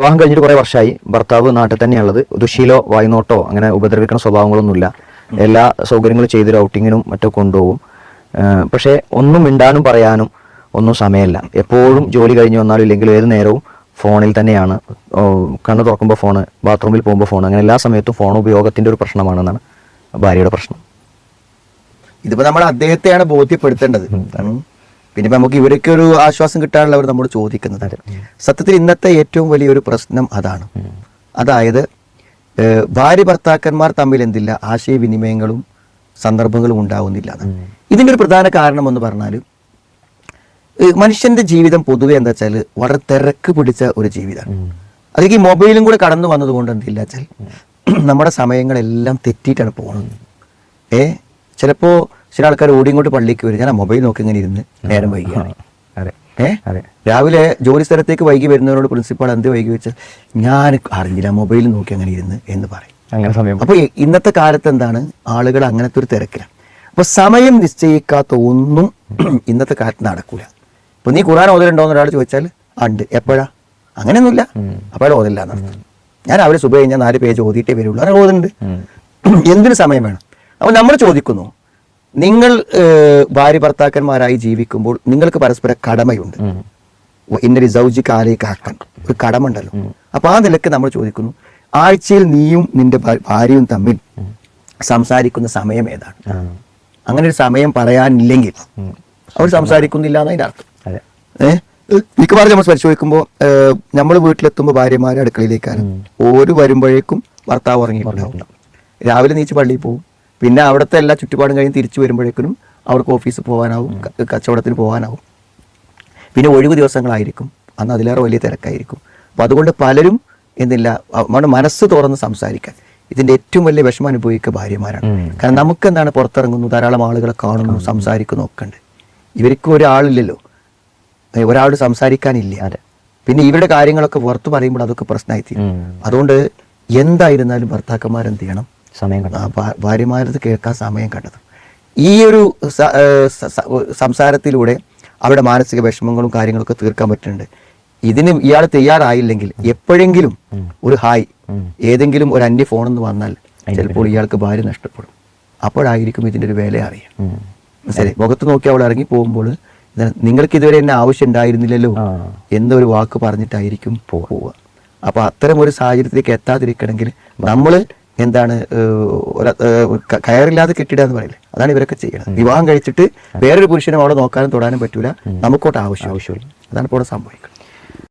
വിവാഹം കഴിഞ്ഞിട്ട് കുറെ വർഷമായി. ഭർത്താവ് നാട്ടിൽ തന്നെയുള്ളത്. ദുശീലോ വായ്നോട്ടോ അങ്ങനെ ഉപദ്രവിക്കുന്ന സ്വഭാവങ്ങളൊന്നുമില്ല. എല്ലാ സൗകര്യങ്ങളും ചെയ്തൊരു ഔട്ടിങ്ങിനും മറ്റോ കൊണ്ടുപോകും. പക്ഷേ ഒന്നും മിണ്ടാനും പറയാനും ഒന്നും സമയമില്ല. എപ്പോഴും ജോലി കഴിഞ്ഞ് വന്നാലും ഇല്ലെങ്കിലും ഏത് നേരവും ഫോണിൽ തന്നെയാണ്. കണ്ണ് തുറക്കുമ്പോൾ ഫോണ്, ബാത്റൂമിൽ പോകുമ്പോൾ ഫോൺ, അങ്ങനെ എല്ലാ സമയത്തും ഫോൺ ഉപയോഗത്തിന്റെ ഒരു പ്രശ്നമാണെന്നാണ് ഭാര്യയുടെ പ്രശ്നം. ഇതിപ്പോ നമ്മൾ അദ്ദേഹത്തെയാണ് ബോധ്യപ്പെടുത്തേണ്ടത്. പിന്നെ ഇപ്പൊ നമുക്ക് ഇവരൊക്കെ ഒരു ആശ്വാസം കിട്ടാനുള്ളവർ നമ്മൾ ചോദിക്കുന്നത്. സത്യത്തിൽ ഇന്നത്തെ ഏറ്റവും വലിയൊരു പ്രശ്നം അതാണ്. അതായത് ഭാര്യ ഭർത്താക്കന്മാർ തമ്മിൽ എന്തില്ല, ആശയവിനിമയങ്ങളും സന്ദർഭങ്ങളും ഉണ്ടാവുന്നില്ല. ഇതിന്റെ ഒരു പ്രധാന കാരണം എന്ന് പറഞ്ഞാൽ മനുഷ്യന്റെ ജീവിതം പൊതുവെ എന്താ വെച്ചാൽ വളരെ തിരക്ക് പിടിച്ച ഒരു ജീവിതമാണ്. അതിലേക്ക് ഈ മൊബൈലും കൂടെ കടന്നു വന്നത് കൊണ്ട് എന്തില്ല വെച്ചാൽ നമ്മുടെ സമയങ്ങളെല്ലാം തെറ്റിയിട്ടാണ് പോകുന്നത്. ചിലപ്പോ ചില ആൾക്കാർ ഓടിങ്ങോട്ട് പള്ളിക്ക് വരും, ഞാൻ ആ മൊബൈൽ നോക്കി ഇങ്ങനെ ഇരുന്ന് നേരം വൈകിയാണ്. രാവിലെ ജോലി സ്ഥലത്തേക്ക് വൈകി വരുന്നവരോട് പ്രിൻസിപ്പാൾ എന്ത് വൈകി വെച്ചാൽ ഞാൻ അറിഞ്ഞില്ല, മൊബൈൽ നോക്കി അങ്ങനെ ഇരുന്ന് എന്ന് പറയും. അങ്ങനെ സമയം. അപ്പൊ ഇന്നത്തെ കാലത്ത് എന്താണ്, ആളുകൾ അങ്ങനത്തെ ഒരു തിരക്കിലാണ്. അപ്പൊ സമയം നിശ്ചയിക്കാത്ത ഒന്നും ഇന്നത്തെ കാലത്ത് നടക്കൂല. ഇപ്പൊ നീ ഖുർആൻ ഓതലുണ്ടോന്ന് ഒരാൾ ചോദിച്ചാൽ ഉണ്ട്, എപ്പോഴാ, അങ്ങനെയൊന്നുമില്ല, അപ്പോഴും ഓതില്ല എന്നർത്ഥം. ഞാൻ അവരെ സുബഹ കഴിഞ്ഞാൽ 4 പേജ് ഓതിയിട്ടേ വരുള്ളൂ, അങ്ങനെ ഓതുന്നുണ്ട്. എന്തിനു സമയം വേണം? അപ്പൊ നമ്മൾ ചോദിക്കുന്നു, നിങ്ങൾ ഭാര്യ ഭർത്താക്കന്മാരായി ജീവിക്കുമ്പോൾ നിങ്ങൾക്ക് പരസ്പര കടമയുണ്ട്. ഇന്നൊരു സൗജിക്ക് ആലേക്കാക്കാൻ ഒരു കടമ ഉണ്ടല്ലോ. അപ്പൊ ആ നിലക്ക് നമ്മൾ ചോദിക്കുന്നു, ആഴ്ചയിൽ നീയും നിന്റെ ഭാര്യയും തമ്മിൽ സംസാരിക്കുന്ന സമയം ഏതാണ്? അങ്ങനെ ഒരു സമയം പറയാനില്ലെങ്കിൽ അവർ സംസാരിക്കുന്നില്ല എന്നതിന്റെ അർത്ഥം. മിക്കവാറും നമ്മൾ പരിശോധിക്കുമ്പോൾ നമ്മൾ വീട്ടിലെത്തുമ്പോൾ ഭാര്യമാരെ അടുക്കളയിലേക്കാണ്, ഓര് വരുമ്പോഴേക്കും ഭർത്താവ് ഉറങ്ങിയിട്ടുണ്ടാവും. രാവിലെ നീച്ച് പള്ളിയിൽ പോകും, പിന്നെ അവിടുത്തെ എല്ലാ ചുറ്റുപാടും കഴിഞ്ഞ് തിരിച്ചു വരുമ്പോഴേക്കും അവർക്ക് ഓഫീസിൽ പോകാനാവും, കച്ചവടത്തിന് പോകാനാവും. പിന്നെ ഒഴിവ് ദിവസങ്ങളായിരിക്കും, അന്ന് അതിലേറെ വലിയ തിരക്കായിരിക്കും. അപ്പം അതുകൊണ്ട് പലരും എന്നില്ല നമ്മുടെ മനസ്സ് തുറന്ന് സംസാരിക്കാൻ ഇതിൻ്റെ ഏറ്റവും വലിയ വിഷമം അനുഭവിക്കുക ഭാര്യമാരാണ്. കാരണം നമുക്ക് എന്താണ്, പുറത്തിറങ്ങുന്നു, ധാരാളം ആളുകളെ കാണുന്നു, സംസാരിക്കുന്നു ഒക്കെ ഉണ്ട്. ഇവർക്ക് ഒരാളില്ലല്ലോ, ഒരാളോട് സംസാരിക്കാനില്ല. പിന്നെ ഇവരുടെ കാര്യങ്ങളൊക്കെ പുറത്ത് പറയുമ്പോൾ അതൊക്കെ പ്രശ്നമായിത്തീരും. അതുകൊണ്ട് എന്തായിരുന്നാലും ഭർത്താക്കന്മാരെന്ത് ചെയ്യണം, സമയം ഭാര്യമാരത് കേൾക്കാൻ സമയം കണ്ടെത്തും. ഈ ഒരു സംസാരത്തിലൂടെ അവരുടെ മാനസിക വിഷമങ്ങളും കാര്യങ്ങളൊക്കെ തീർക്കാൻ പറ്റുന്നുണ്ട്. ഇതിന് ഇയാൾ തയ്യാറായില്ലെങ്കിൽ എപ്പോഴെങ്കിലും ഒരു ഹായ്, ഏതെങ്കിലും ഒരു അന്യ ഫോണെന്ന് വന്നാൽ ചിലപ്പോൾ ഇയാൾക്ക് ഭാര്യ നഷ്ടപ്പെടും. അപ്പോഴായിരിക്കും ഇതിൻ്റെ ഒരു വില അറിയാം. ശരി, മുഖത്ത് നോക്കി അവൾ ഇറങ്ങി പോകുമ്പോൾ നിങ്ങൾക്ക് ഇതുവരെ എന്നെ ആവശ്യം ഉണ്ടായിരുന്നില്ലല്ലോ എന്നൊരു വാക്ക് പറഞ്ഞിട്ടായിരിക്കും പോവുക. അപ്പൊ അത്തരം ഒരു സാഹചര്യത്തിലേക്ക് എത്താതിരിക്കണമെങ്കിൽ നമ്മൾ എന്താണ്, കയറില്ലാതെ കെട്ടിടുക എന്ന് പറയില്ലേ, അതാണ് ഇവരൊക്കെ ചെയ്യണം. വിവാഹം കഴിച്ചിട്ട് വേറൊരു പുരുഷനും അവിടെ നോക്കാനും തൊടാനും പറ്റൂല, നമുക്കോട്ട് ആവശ്യമില്ല. അതാണ് ഇപ്പോൾ സംഭവിക്കുന്നത്.